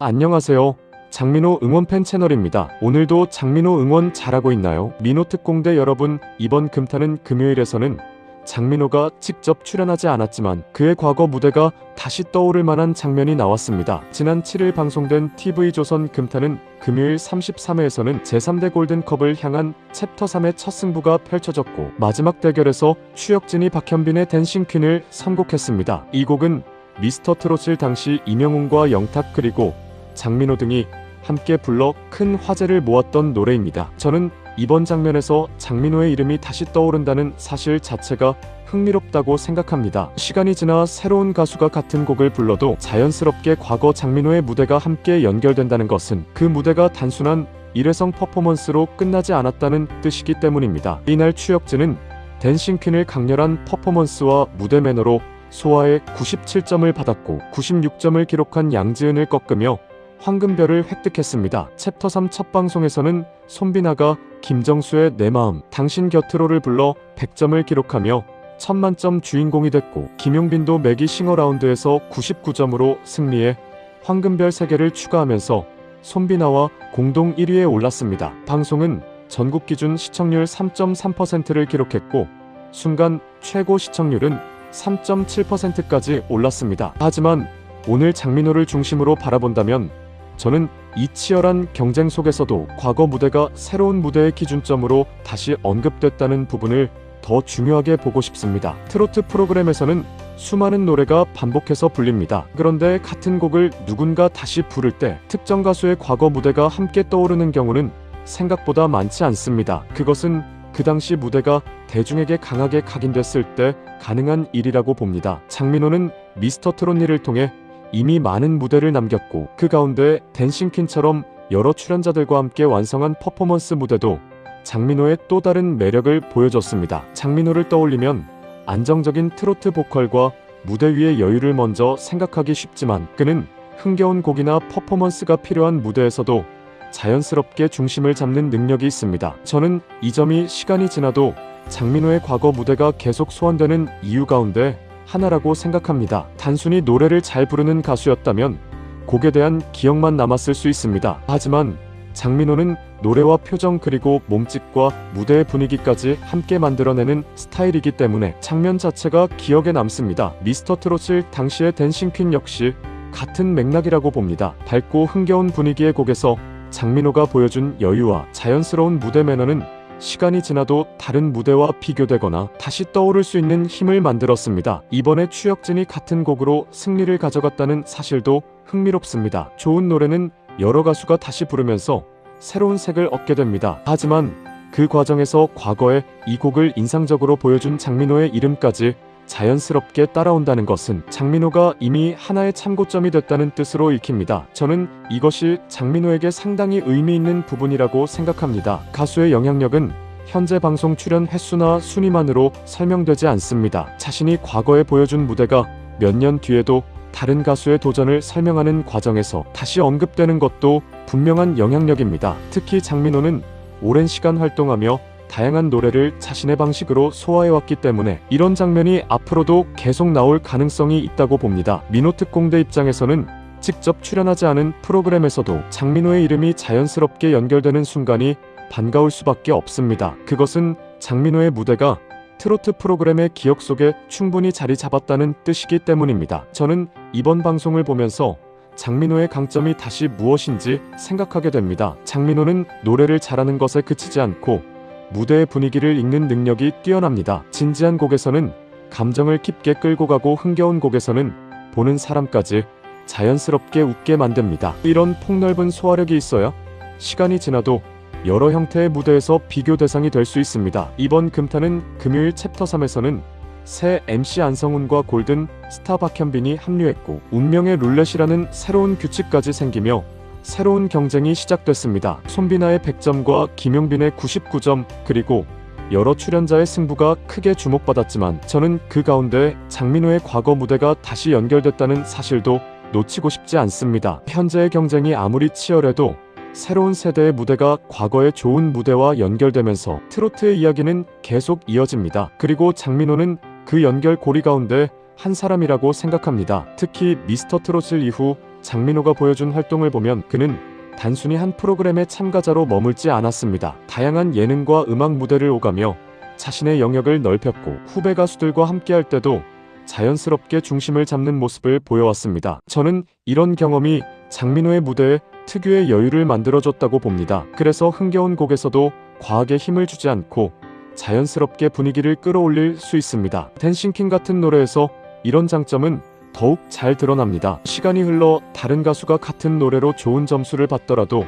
안녕하세요. 장민호 응원팬 채널입니다. 오늘도 장민호 응원 잘하고 있나요? 민호특공대 여러분, 이번 금타는 금요일에서는 장민호가 직접 출연하지 않았지만 그의 과거 무대가 다시 떠오를 만한 장면이 나왔습니다. 지난 7일 방송된 TV조선 금타는 금요일 33회에서는 제3대 골든컵을 향한 챕터 3의 첫 승부가 펼쳐졌고 마지막 대결에서 추혁진이 박현빈의 댄싱 퀸을 선곡했습니다. 이 곡은 미스터 트롯을 당시 임영웅과 영탁 그리고 장민호 등이 함께 불러 큰 화제를 모았던 노래입니다. 저는 이번 장면에서 장민호의 이름이 다시 떠오른다는 사실 자체가 흥미롭다고 생각합니다. 시간이 지나 새로운 가수가 같은 곡을 불러도 자연스럽게 과거 장민호의 무대가 함께 연결된다는 것은 그 무대가 단순한 일회성 퍼포먼스로 끝나지 않았다는 뜻이기 때문입니다. 이날 추혁진은 댄싱 퀸을 강렬한 퍼포먼스와 무대 매너로 소화해 97점을 받았고 96점을 기록한 양지은을 꺾으며 황금별을 획득했습니다. 챕터 3 첫 방송에서는 손비나가 김정수의 내 마음, 당신 곁으로를 불러 100점을 기록하며 천만점 주인공이 됐고 김용빈도 매기 싱어라운드에서 99점으로 승리해 황금별 3개를 추가하면서 손비나와 공동 1위에 올랐습니다. 방송은 전국 기준 시청률 3.3%를 기록했고 순간 최고 시청률은 3.7%까지 올랐습니다. 하지만 오늘 장민호를 중심으로 바라본다면 저는 이 치열한 경쟁 속에서도 과거 무대가 새로운 무대의 기준점으로 다시 언급됐다는 부분을 더 중요하게 보고 싶습니다. 트로트 프로그램에서는 수많은 노래가 반복해서 불립니다. 그런데 같은 곡을 누군가 다시 부를 때 특정 가수의 과거 무대가 함께 떠오르는 경우는 생각보다 많지 않습니다. 그것은 그 당시 무대가 대중에게 강하게 각인됐을 때 가능한 일이라고 봅니다. 장민호는 미스터 트롯니를 통해 이미 많은 무대를 남겼고 그 가운데 댄싱 퀸처럼 여러 출연자들과 함께 완성한 퍼포먼스 무대도 장민호의 또 다른 매력을 보여줬습니다. 장민호를 떠올리면 안정적인 트로트 보컬과 무대 위의 여유를 먼저 생각하기 쉽지만 그는 흥겨운 곡이나 퍼포먼스가 필요한 무대에서도 자연스럽게 중심을 잡는 능력이 있습니다. 저는 이 점이 시간이 지나도 장민호의 과거 무대가 계속 소환되는 이유 가운데 하나라고 생각합니다. 단순히 노래를 잘 부르는 가수였다면 곡에 대한 기억만 남았을 수 있습니다. 하지만 장민호는 노래와 표정 그리고 몸짓과 무대의 분위기까지 함께 만들어내는 스타일이기 때문에 장면 자체가 기억에 남습니다. 미스터 트롯을 당시의 댄싱 퀸 역시 같은 맥락이라고 봅니다. 밝고 흥겨운 분위기의 곡에서 장민호가 보여준 여유와 자연스러운 무대 매너는 시간이 지나도 다른 무대와 비교되거나 다시 떠오를 수 있는 힘을 만들었습니다. 이번에 추혁진이 같은 곡으로 승리를 가져갔다는 사실도 흥미롭습니다. 좋은 노래는 여러 가수가 다시 부르면서 새로운 색을 얻게 됩니다. 하지만 그 과정에서 과거에 이 곡을 인상적으로 보여준 장민호의 이름까지 자연스럽게 따라온다는 것은 장민호가 이미 하나의 참고점이 됐다는 뜻으로 읽힙니다. 저는 이것이 장민호에게 상당히 의미 있는 부분이라고 생각합니다. 가수의 영향력은 현재 방송 출연 횟수나 순위만으로 설명되지 않습니다. 자신이 과거에 보여준 무대가 몇 년 뒤에도 다른 가수의 도전을 설명하는 과정에서 다시 언급되는 것도 분명한 영향력입니다. 특히 장민호는 오랜 시간 활동하며 다양한 노래를 자신의 방식으로 소화해왔기 때문에 이런 장면이 앞으로도 계속 나올 가능성이 있다고 봅니다. 민호특공대 입장에서는 직접 출연하지 않은 프로그램에서도 장민호의 이름이 자연스럽게 연결되는 순간이 반가울 수밖에 없습니다. 그것은 장민호의 무대가 트로트 프로그램의 기억 속에 충분히 자리 잡았다는 뜻이기 때문입니다. 저는 이번 방송을 보면서 장민호의 강점이 다시 무엇인지 생각하게 됩니다. 장민호는 노래를 잘하는 것에 그치지 않고 무대의 분위기를 읽는 능력이 뛰어납니다. 진지한 곡에서는 감정을 깊게 끌고 가고 흥겨운 곡에서는 보는 사람까지 자연스럽게 웃게 만듭니다. 이런 폭넓은 소화력이 있어야 시간이 지나도 여러 형태의 무대에서 비교 대상이 될 수 있습니다. 이번 금타는 금요일 챕터 3에서는 새 MC 안성훈과 골든 스타 박현빈이 합류했고 운명의 룰렛이라는 새로운 규칙까지 생기며 새로운 경쟁이 시작됐습니다. 손비나의 100점과 김용빈의 99점 그리고 여러 출연자의 승부가 크게 주목받았지만 저는 그 가운데 장민호의 과거 무대가 다시 연결됐다는 사실도 놓치고 싶지 않습니다. 현재의 경쟁이 아무리 치열해도 새로운 세대의 무대가 과거의 좋은 무대와 연결되면서 트로트의 이야기는 계속 이어집니다. 그리고 장민호는 그 연결고리 가운데 한 사람이라고 생각합니다. 특히 미스터 트롯을 이후 장민호가 보여준 활동을 보면 그는 단순히 한 프로그램의 참가자로 머물지 않았습니다. 다양한 예능과 음악 무대를 오가며 자신의 영역을 넓혔고 후배 가수들과 함께할 때도 자연스럽게 중심을 잡는 모습을 보여왔습니다. 저는 이런 경험이 장민호의 무대에 특유의 여유를 만들어줬다고 봅니다. 그래서 흥겨운 곡에서도 과하게 힘을 주지 않고 자연스럽게 분위기를 끌어올릴 수 있습니다. 댄싱킹 같은 노래에서 이런 장점은 더욱 잘 드러납니다. 시간이 흘러 다른 가수가 같은 노래로 좋은 점수를 받더라도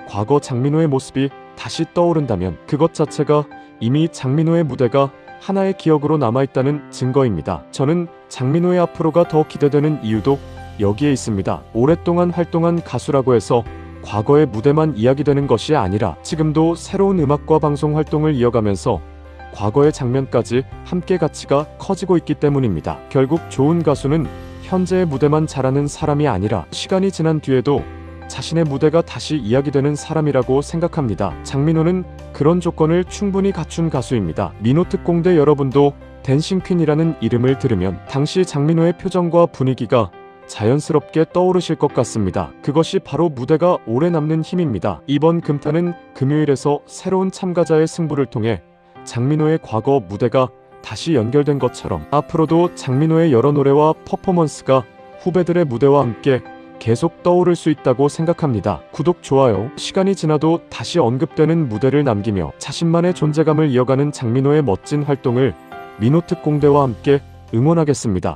과거 장민호의 모습이 다시 떠오른다면 그것 자체가 이미 장민호의 무대가 하나의 기억으로 남아있다는 증거입니다. 저는 장민호의 앞으로가 더 기대되는 이유도 여기에 있습니다. 오랫동안 활동한 가수라고 해서 과거의 무대만 이야기되는 것이 아니라 지금도 새로운 음악과 방송 활동을 이어가면서 과거의 장면까지 함께 가치가 커지고 있기 때문입니다. 결국 좋은 가수는 현재의 무대만 잘하는 사람이 아니라 시간이 지난 뒤에도 자신의 무대가 다시 이야기되는 사람이라고 생각합니다. 장민호는 그런 조건을 충분히 갖춘 가수입니다. 민호특공대 여러분도 댄싱퀸이라는 이름을 들으면 당시 장민호의 표정과 분위기가 자연스럽게 떠오르실 것 같습니다. 그것이 바로 무대가 오래 남는 힘입니다. 이번 금탄은 금요일에서 새로운 참가자의 승부를 통해 장민호의 과거 무대가 다시 연결된 것처럼 앞으로도 장민호의 여러 노래와 퍼포먼스가 후배들의 무대와 함께 계속 떠오를 수 있다고 생각합니다. 구독, 좋아요, 시간이 지나도 다시 언급되는 무대를 남기며 자신만의 존재감을 이어가는 장민호의 멋진 활동을 민호특공대와 함께 응원하겠습니다.